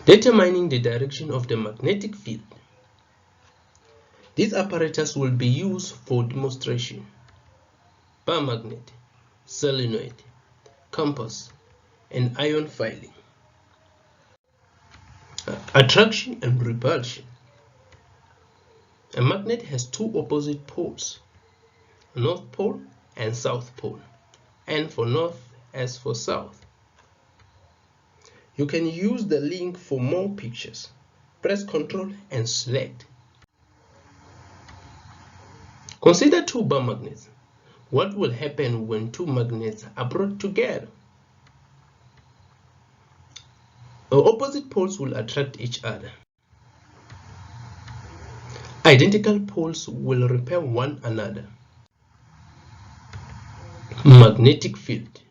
Determining the direction of the magnetic field. This apparatus will be used for demonstration: bar magnet, solenoid, compass, and ion filing. Attraction and repulsion. A magnet has two opposite poles, north pole and south pole, N for north, S for south. You can use the link for more pictures. Press Ctrl and select. Consider two bar magnets. What will happen when two magnets are brought together? The opposite poles will attract each other. Identical poles will repel one another. Magnetic field.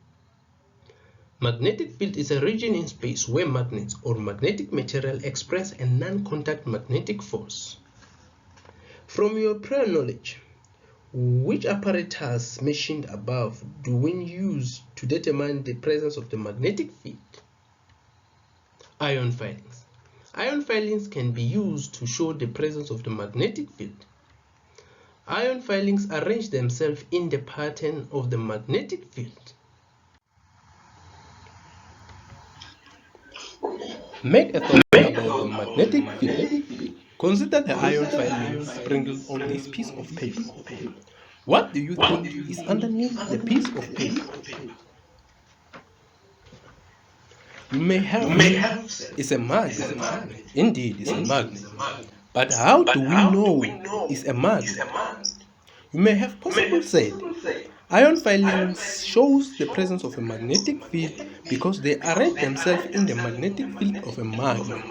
Magnetic field is a region in space where magnets or magnetic material express a non-contact magnetic force. From your prior knowledge, which apparatus mentioned above do we use to determine the presence of the magnetic field? Ion filings. Ion filings can be used to show the presence of the magnetic field. Ion filings arrange themselves in the pattern of the magnetic field. Make a thought about the magnetic field. Consider the ion filings sprinkled on this piece of paper. What do you think is underneath the piece of paper? You may have said it's a magnet. Indeed, it's a magnet. But how do we know it's a magnet? You may have possibly said ion filings shows the presence of a magnetic field because they arrange themselves in the magnetic field of a magnet.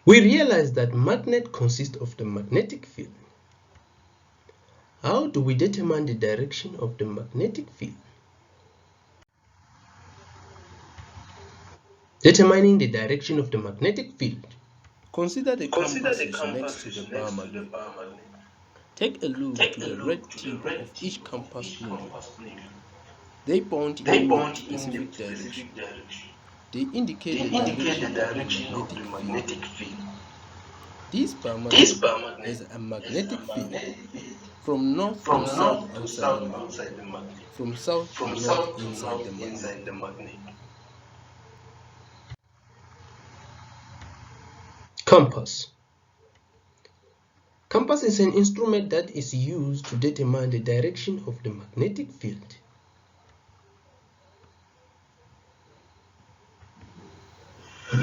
We realize that magnet consists of the magnetic field. How do we determine the direction of the magnetic field? Determining the direction of the magnetic field. Consider the compasses next to the bar magnet. Take a look to the red tip of each compass needle. They point in a specific direction. They indicate the direction of the magnetic field. This bar magnet has a magnetic field from north to south outside the magnet, from south to north inside the magnet. Compass. Compass is an instrument that is used to determine the direction of the magnetic field.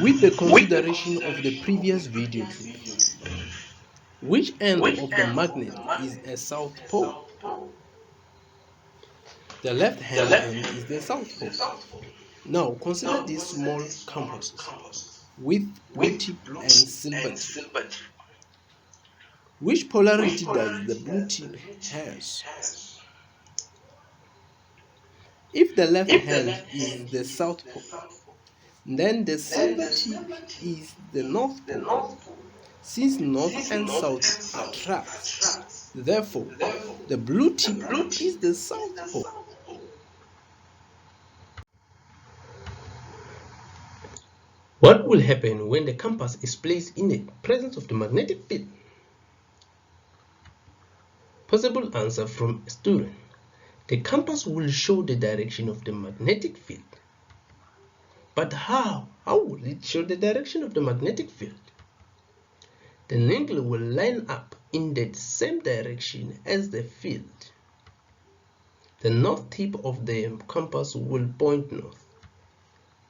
With the consideration of the previous video clip, which end of the magnet is a south pole? The left hand end is the south pole. Now consider these small compasses with blue tip and silver tip. Which polarity does the blue tip has? If the left hand is the south pole, then the silver tip is the north pole. Since north and south attract, therefore the blue tip is the south pole. What will happen when the compass is placed in the presence of the magnetic field? Possible answer from a student. The compass will show the direction of the magnetic field. But how? How will it show the direction of the magnetic field? The needle will line up in the same direction as the field. The north tip of the compass will point north,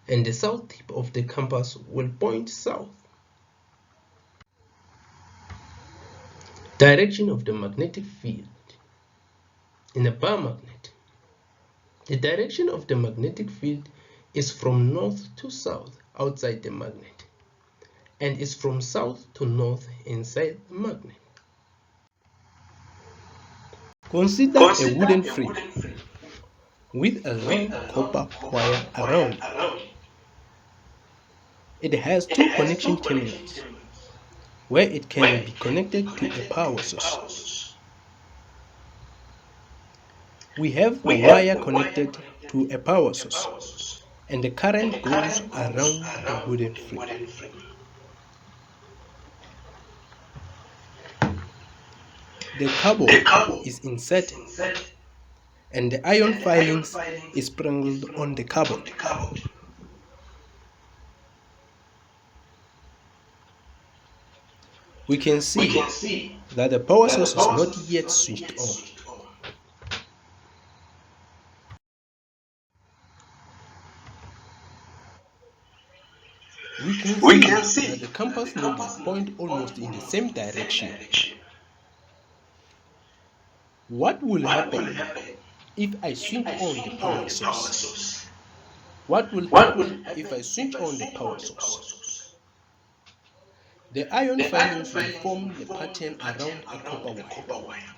and the south tip of the compass will point south. Direction of the magnetic field. In a bar magnet, the direction of the magnetic field is from north to south outside the magnet, and is from south to north inside the magnet. Consider a wooden frame with a long copper wire around it. It has two connection terminals where it can be connected to a power source. We have a wire connected to a power source, and the current goes around the wooden frame. The cable is inserted, and the iron filings is sprinkled on the cable. We can see that the power source is not yet switched on. We can see that the compass needles point almost in the same direction. What will happen if I switch on the power source? What will happen if I switch on the power source? The iron filings will form the pattern around a copper wire.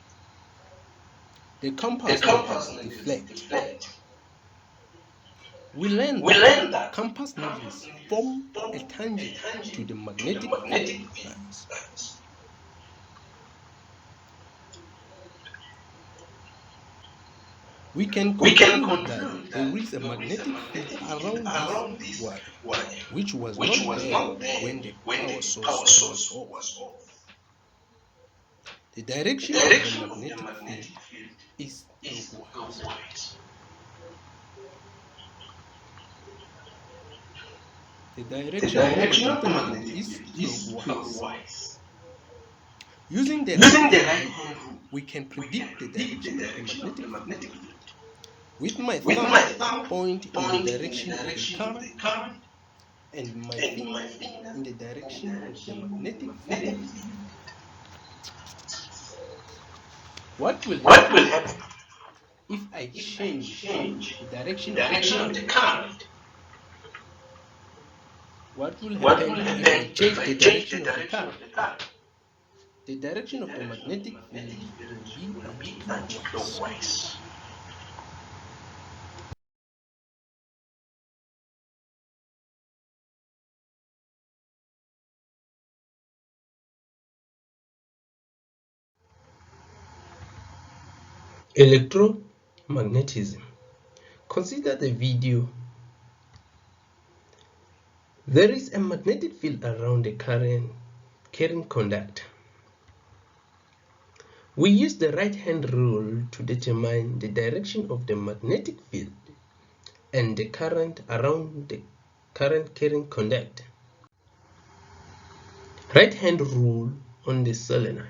The compass needles deflect. We learn that compass needles form a tangent to the magnetic field lines. We can conclude that there is a magnetic field around this wire, which was not there when the power source was off. The direction of the magnetic field is clockwise. The direction of the magnetic field is clockwise. Using the right-hand rule, we can predict the direction of the magnetic field. With my thumb point in the direction of the current and my finger in the direction of the magnetic field. What will happen if I change the direction of the current? What will happen if I change the direction of the current? The direction of the magnetic field will be anti-clockwise. Electromagnetism. Consider the video. There is a magnetic field around the carrying conductor. We use the right-hand rule to determine the direction of the magnetic field and the current around the current carrying conductor. Right-hand rule on the solenoid.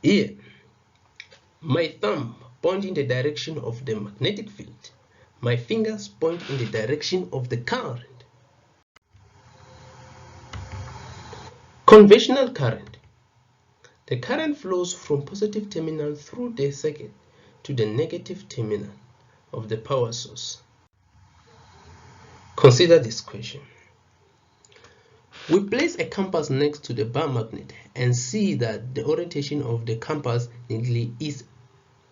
Here, my thumb points in the direction of the magnetic field. My fingers point in the direction of the current. Conventional current. The current flows from positive terminal through the circuit to the negative terminal of the power source. Consider this question. We place a compass next to the bar magnet and see that the orientation of the compass needle is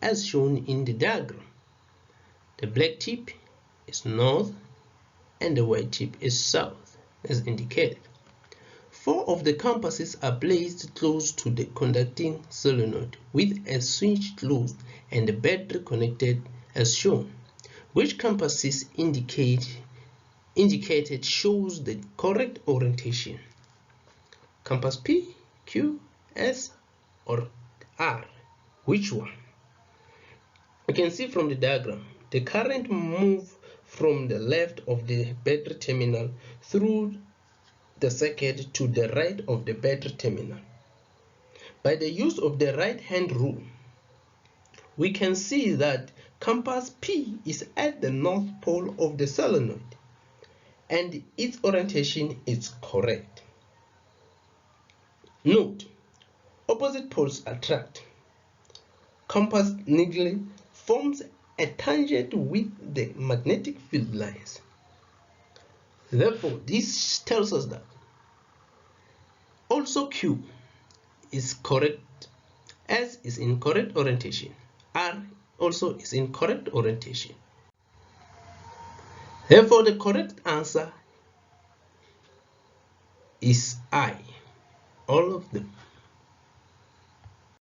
as shown in the diagram. The black tip is north and the white tip is south, as indicated. 4 of the compasses are placed close to the conducting solenoid with a switch closed and the battery connected as shown. Which compasses indicated shows the correct orientation? Compass P, Q, S, or R? Which one? You can see from the diagram, the current moves from the left of the battery terminal through the circuit to the right of the battery terminal. By the use of the right-hand rule, we can see that compass P is at the north pole of the solenoid and its orientation is correct. Note, opposite poles attract. Compass needle forms a tangent with the magnetic field lines. Therefore, this tells us that also Q is correct, S is in correct orientation, R also is in correct orientation. Therefore, the correct answer is I, all of them.